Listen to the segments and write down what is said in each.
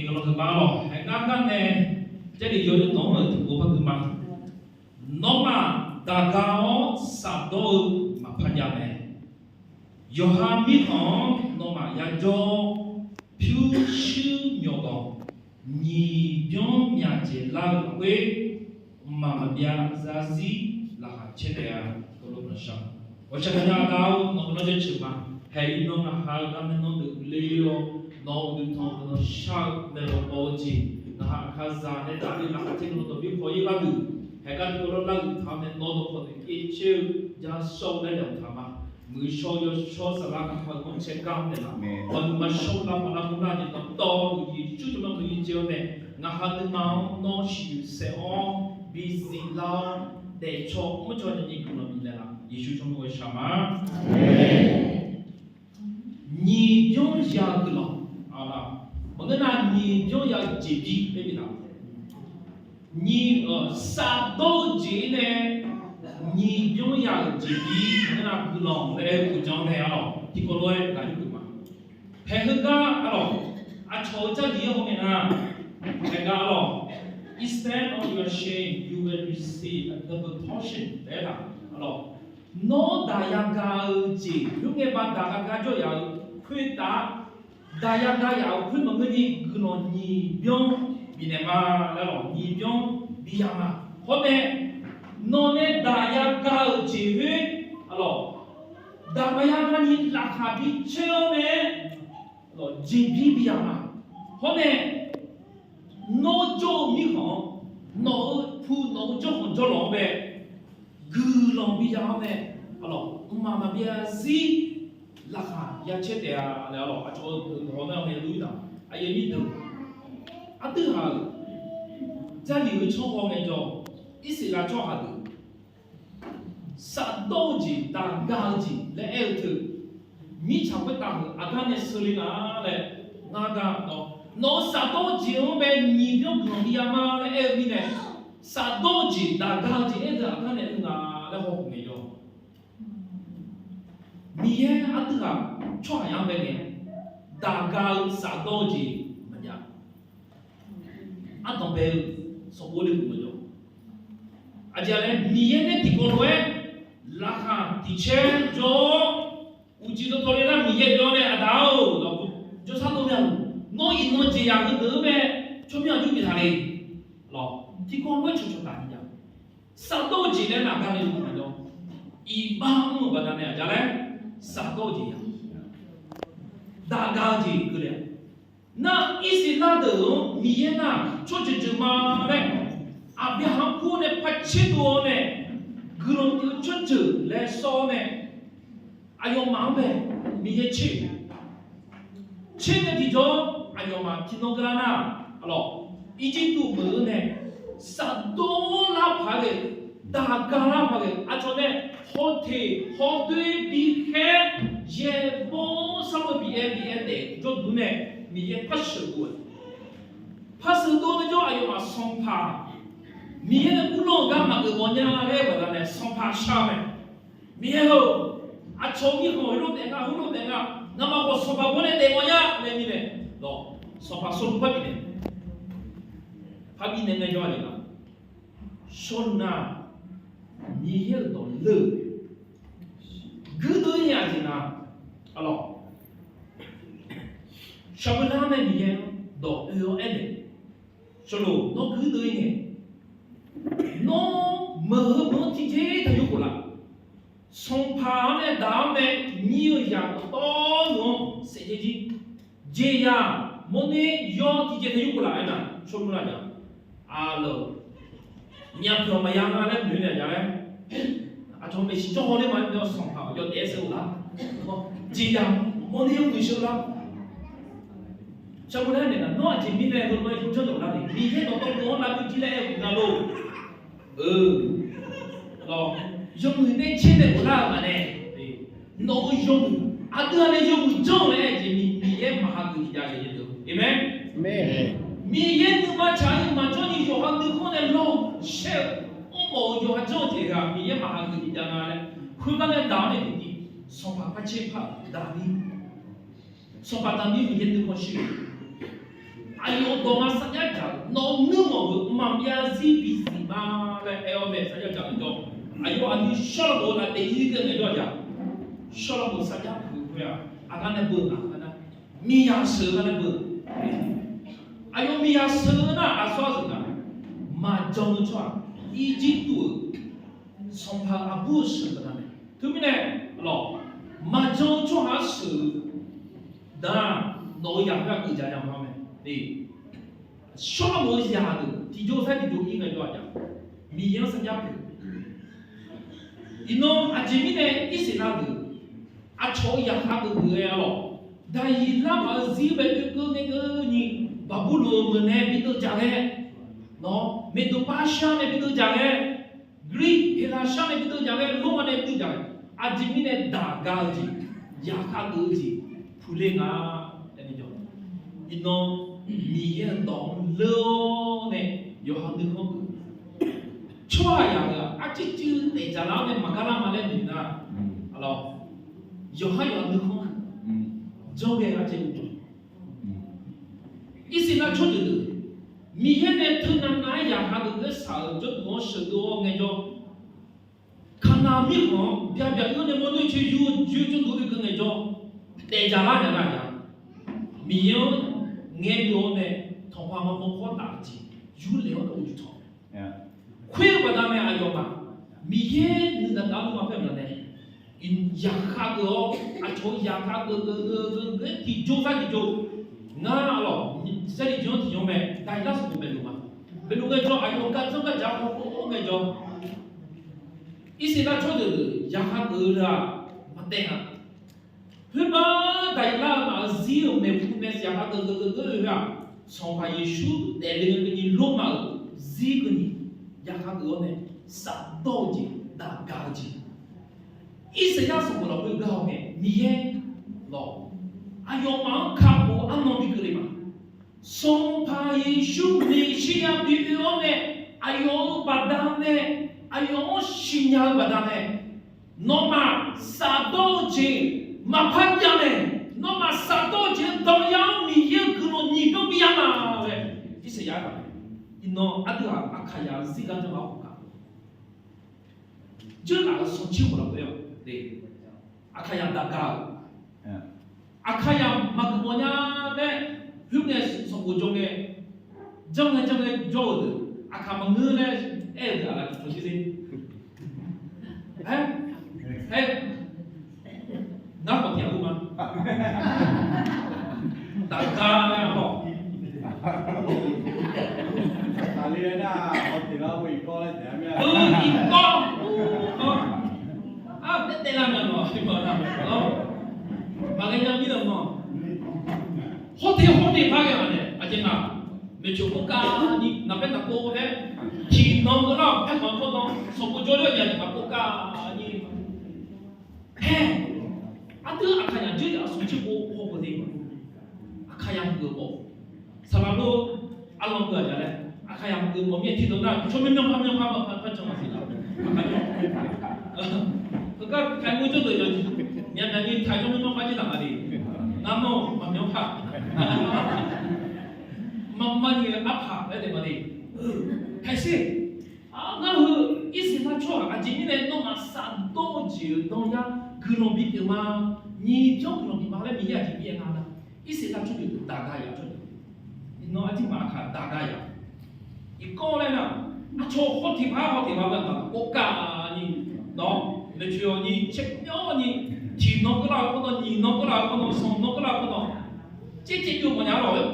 kalau kebalo, hengakan jadi jodoh nomor itu bukan cuma nomor dagao sabdo mapanyame, yohami hong nomor yajo piu shu nyogo, ni biong nyaje lau kwe mama biar zazi lah cedera kalau bersama. Wajahnya tahu nomor cuma, hei nomor harga nomor leo. No du tong no shark ne lo oji na khaza ne ta ni la khatin no to bi khoi la du he ga du lo la du tham ne no do ko de ke che ja so le le tha ma mu so yo so sa la ka ko kon che kam ne la on ma so la ma la mu na ni to to ji chu chu no yi je ne na ha de ma no shi se on bi si la de cho mo cho ni ku no bi la Yesu trong ngôi sa ma ni byong ya de la mengenai ni jo yang jadi begitu. Ni satu jenis ni jo yang jadi mengenai pulang le pulang le alo di koloi lagi tu mah. Hega alo, acoja dia mengenai hega alo. Instead of your shame, you will receive a double portion. Lela alo. No daya kau je, lu ngebat daya kau jo yang kita daya daya pun mengenai guna ni biong binema lalu ni biong biama. Home none daya kau jewe alo daya kau ni lakabi cewme alo jebi biama. Home no jo mihon no pu no jo hon jo lombe gulong biame alo mama biasi laka ya cedera lalu aco orang yang luda ayat itu ada hal jadi ucap orang itu istilah cakap ada satu je dan gaji le itu mi cakap tahu akan selinga le naga no satu je orang ni dia kemudian mana le ini satu je dan gaji itu akan itu le hoki itu Mie ada cuma yang begini, dagal sadoji macam, atau bel seboleh macam. Ajaran mie ni dikolwe, lakhan tiche jo uji tu toleran mie jo ni adau, jo satu yang no ino je yang itu be, cuma yang juga hari, lo dikolwe cuci tadi ya, sadoji ni nak kami macam, ibang badan ni ajaran. Satu je, dagang je kira. Na istilah tu, mie na cuci cuma le, abi hampu ne pacit tu ne, gerong tu cuci le so ne, ayo mambe mie cik, cik ne dijo ayo mam kilogram alo, iji tu mana satu lah pagi, dagang lah pagi, aco ne. Hote, bi he, je bon sama bi de, jo dune, mi ye pas dua jo ayo ma sompa, mi ye ulo gama ke bonya le bala ne sompa shame, mi ye ho, aco mi ho hulu denga, nama ko sompa bone de bonya le mi ne, lo sompa sompa bi ne, habi ne ne jo ale na, shona, mi ye do le. Gedenya jina, alo. Shabana ni ye do yo ene. Solo no gedenya. No mo tije tayo kula. Sompa ne dame ni ya to no sejeji. Jeya mone yo tije tayo kula ena. Solo na ya. Alo. Nya pyo mayang ale ni ne ya le. Atom be si jo le ma yo sompa yo de se la. Jeya mone yo ni se la. 这不然呢，那前面呢，我们就知道了的，你现在都我那就进来不干喽，咯，用你钱的不啦嘛呢，no 用，啊对啊，你用种嘞，你也马上就家里头，对没？没。你也你妈家里嘛，叫你小孩子可能老少，我就还种这个，你也马上就家那嘞，回到那打的弟弟，上把钱怕打的，上把打的你也都可惜。Ayo doma saja jauh, no nunggu mamia si ma le eobe saja jauh itu. Ayo adi shalabo la desi ke ngejo aja, shalabo saja kuya, akan ber akan mia se akan ber. Ayo mia se na asal se ma jauh cua, iji tu, sampai abu se kan. Tu mana lo, ma jauh cua se, dah no yang apa kerja yang mana? 对，什么东西啊？的，地球上地球应该多少讲？米养生加倍。因为啊，前面呢，一些那个，啊，超养那个个呀咯，但是那么日本那个你，巴布罗们呢，比都讲嘞，喏，没都巴沙呢，比都讲嘞，Greek 伊拉沙呢，比都讲嘞，罗马呢，比都讲嘞，啊，前面呢，大高级，养那个级，普雷啊，那个叫，因为。你也懂了呢，有好多空。错呀个，啊这就在家老呢，马卡拉马来人呐，好了，有好多空，做个啊这个，一些那错的，你现在突然那样哈个个少，就我手多那种，看那米行，别有那么多去就多的跟那种，在家老人那样，米有。眼标呢，同花们不好打击，有料的我就炒。会不他们还要嘛？明天你的当路嘛，怎么呢？因亚哈个哦，啊，从亚哈个地球上地球，那咯，你这里就地球没，但那是不没路嘛？没路个叫哎呦，干这个家伙我个叫，一些那做的亚哈个啦，没得啊。对吧？大家嘛，只有没不没想法个呀，上海耶稣带领个你罗马，只个你亚哈个呢，三道级大高级，一时要是我了会高呢，你也咯，哎呦嘛，看我安弄比个哩嘛，上海耶稣你去呀比个呢，哎呦巴达呢，哎呦新疆巴达呢，罗马三道级。马潘家呢，那么啥到钱当阳米也可能你都不一样嘛喂，这是啥个？因喏，阿对啊，阿看呀，自己干就好干，就那个说起我了不要，对，阿看呀大高，阿看呀马个么呀呢，有呢说我种呢，种呢做的，阿看么我呢，哎个啦，说起些，哎。那不听吗？大家呢？吼。哪里人啊？我听到伟哥来讲咩？伟哥，啊，这啦么咯？对不啦？哦，把个样子的么？好听拍个嘛呢？阿姐啊，没去过家，你那边那过嘞？听侬个咯，看侬个侬，说不着了也那过家你，嘿。Ada akan yang jadi asumsi boh boleh, akan yang berboh. Selalu alam berada le, akan yang berboh ni tidak nak. Cuma memang macam masih lah. Kalau kamu itu tu yang nanti tajam memang macam tak ada. Nama memang apa? Mama ni apa? Ada mana? Kasih. Kalau isi nak cuak, aje ni le nama satu je, nama 그놈 비트마 니 정그놈 비마래 미야지 미야나 이세가 주기 다가야 주 너 아직 마카 다가야 이거래나 아저 호티바 간다 꽃가니 너 내주요니 책녀니 뒤너그라고도 니너그라고도 손너그라고도 찌찌도 뭐냐로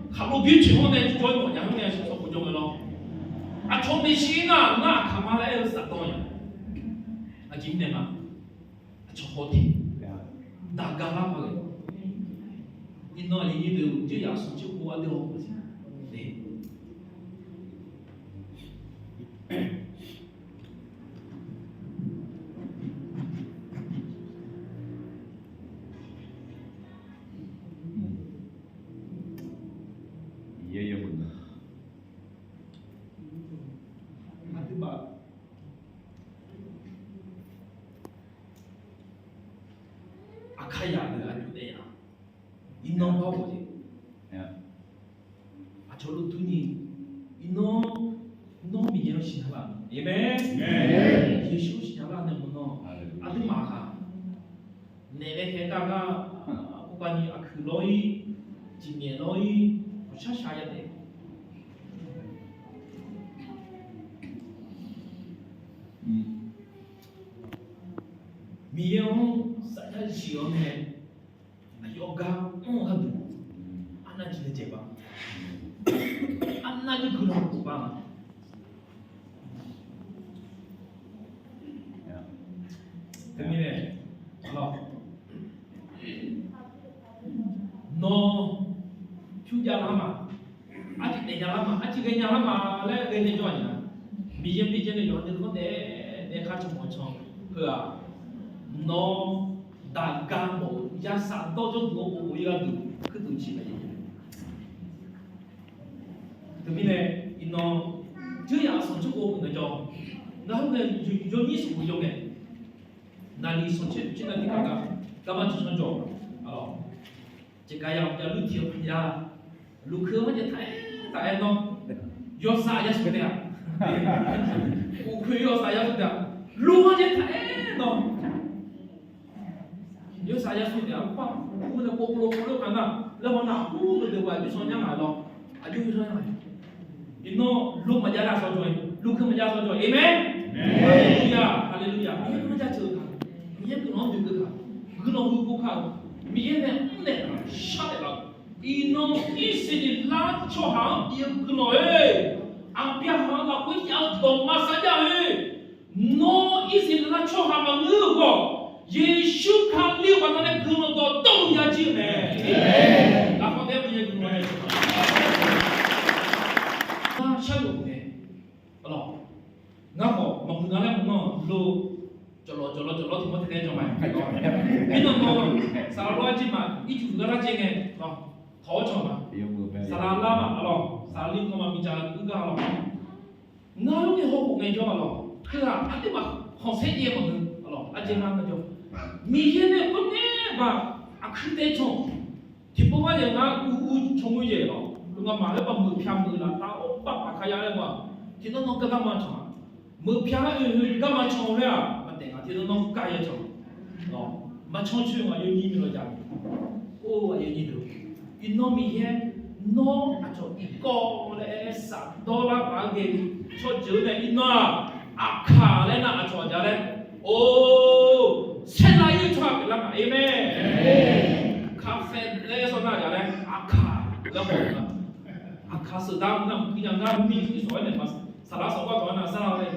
하루 비치원에 저기 뭐냐 형님 서 보정으로 아 좀비시나 나 가마에 사도야 아 김내마 저 호텔 나가라 하게 인노 얘기도 이제 약속 찍고 와도 보지. 네. 예예분. 하여튼 막 아카야는 아니네요. 인노 바보지. 예. 아 저로 두니 인노 미예로 신하라. 예배. 네. 예수 신하라는 문어. 아들 마하. 내내 해다가 고관이 아크로이 진예로이 부차샤야 돼. 미영 사야 시험해. 요가 하도 안나 지내 제발. 안나니 그런 봐. 때문에 너 휴자라마 아직 내냐라마 아직 내냐라마 내 내줘냐 미전에 요한테 그건데 내 같이 못쳐 그아 너 다가 뭐 야산 도저 너 우리가 그 도치가 때문에 이너 저야 선수고 그죠 나는 유전이 수용해 나리 손짓 지나니까 가만 주선 줘. 제가야 루티야 루크만 다 너. 요사야 소대야. 그 요사야 소대야. 루만 다 너. 요사야 소대야. 빠. 오늘 꼭로 가나. 레원나 후도 와 유선양 알아. 아주 유선양 알아. 이너 루만 야라 서줘. 루크만 야라 서줘. 아멘. 할렐루야. 할렐루야. 이거 자 저. 미에 그놈 누구가 그놈 누구가 미에는 없네 샤대라 이놈 이신이 라초함 이 그놈에 안피하가 그냥 더 마사야에 너 이신 라초함 누구 예수 칼리와 나네 그놈도 똥야지네 나도 내가 그놈에 나 샤도네 알아 나고 막 나네 너 Jolo thì mất thế cho mày biết nó sao lo chứ mà ít chủ ra trên nó khó cho mà sao mà alo sao liên mà mình trả cứ cao nó lúc này họ cũng nghe cho alo cứ là anh ấy mà họ sẽ gì mà alo anh chị mang cho mình hiện nay vẫn nghe và cứ thế cho thì bố bà giờ nó trong cái gì đó đúng không mà nếu mà mượn phiếu mượn là tao bắt khai ra mà thì nó cái gì mà cho mượn phiếu cái mà cho đấy thì nó cay cho nó mà trong chuyện mà yêu nhiều rồi chẳng ô yêu nhiều nó mi he nó cho ít có lẽ sản đó là bao nhiêu cho chữ này nó khá lên là cho ra đấy ô sen lại yêu cho cái là amen cà phê lấy số nào ra đấy khá là một khá sự đam năm khi nào đam mi cái số này mà sao số qua đó là sao đây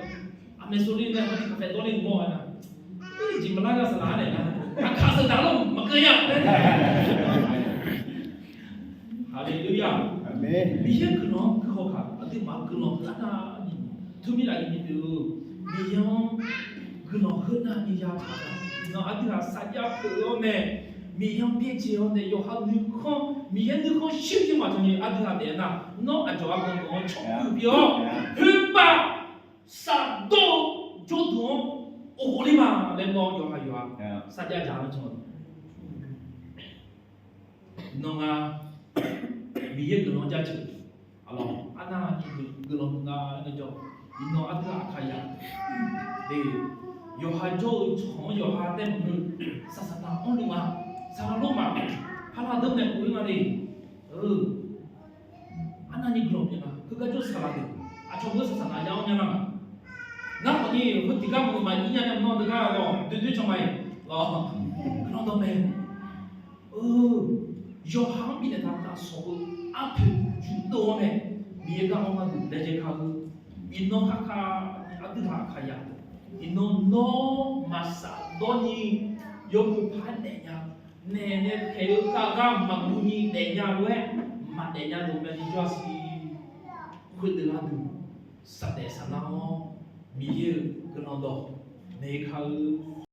anh số này là cà phê đó lên mua này chỉ mà nói ra sả này là khá sự đam lắm mà cười nhá 할렐루야. 아멘. 미형 그놈 그거 가. 어디 막 그놈 하나 투미라 이미도 미형 그놈 하나니야 가가. 너 아디가 사야 그놈에 미형 비지온데 요한 넣고 미형 넣고 쉽게 맞으니 아디가 내나 너 아저하고 너 총급이요. 흑바 사도 조도 오리마 렘노 요하요하 사야 자는 저 너가 미에 그런 자체 알아 하나 그런 나 그죠 이노 아드가 아카야 네 요하조 저 요하 때문에 사사나 온리마 사라로마 하나 덤네 우리만이 하나님 그런 게나 그가 좀 살아야 아 저거 사사나 야오냐나 나 거기 그 네가 뭐 많이 이냐면 너 네가 너 되게 정말 그런 덤에 요한 미네 다다 소고 앞에 주도에 미에가 오면 내제가고 인노 카카 아드가 카야 인노 노 마사 너니 여부 반대냐 네네 배우가가 막 문이 내냐로에 막 내냐로 맨이 좋았지 그들아도 사대 사나모 미유 그런도 내가